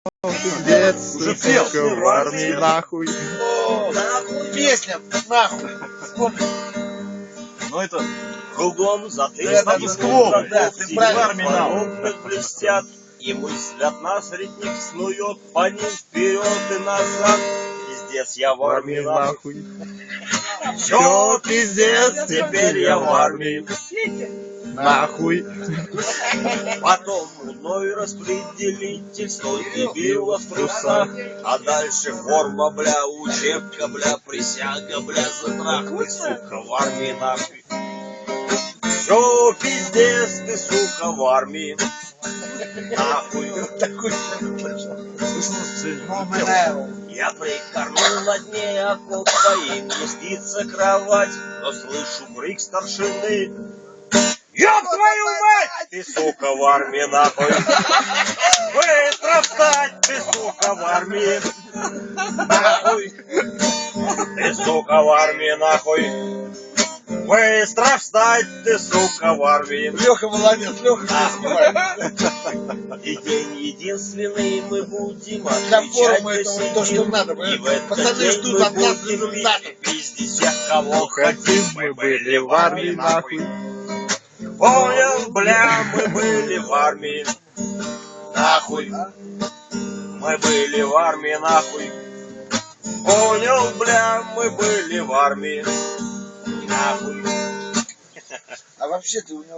Пиздец, Уже пел. сука, в армии нахуй. Нахуй песня, нахуй. Вспомни. Ну это Кругом статус кво. Да, ты затылки правильно. в армии нахуй. воронок блестят, и мыслят нас редник снует по ним вперед и назад. Пиздец, я в В армии армии нахуй. нахуй. Все, пиздец, теперь я в армии. Нахуй. Потом мной распределитель, стой дебила в трусах. А дальше форма, бля, учебка, бля, присяга, бля, затрах. Ты, сука, в армии нахуй. Все, пиздец, ты, сука, в армии. Нахуй. Я прикорнул на дне окопа, и мне снится кровать, но слышу крик старшины. Ёб твою мать! Ты, сука, в армии, нахуй! Быстро встать! Ты, сука, в армии! Нахуй! Ты, сука, в армии, нахуй! Быстро встать! Ты, сука, в армии! Леха молодец, Леха снимает. И день единственный мы будем Для отвечать форума до это вот семи. то, что надо. И в этот Пацаны день ждут мы от нас будем результатов. пиздить всех, кого Хотим, хотим. мы были в армии нахуй. Понял, бля, мы были в армии. Нахуй. Мы были в армии, нахуй. Понял, бля, мы были в армии. Нахуй. А вообще ты у него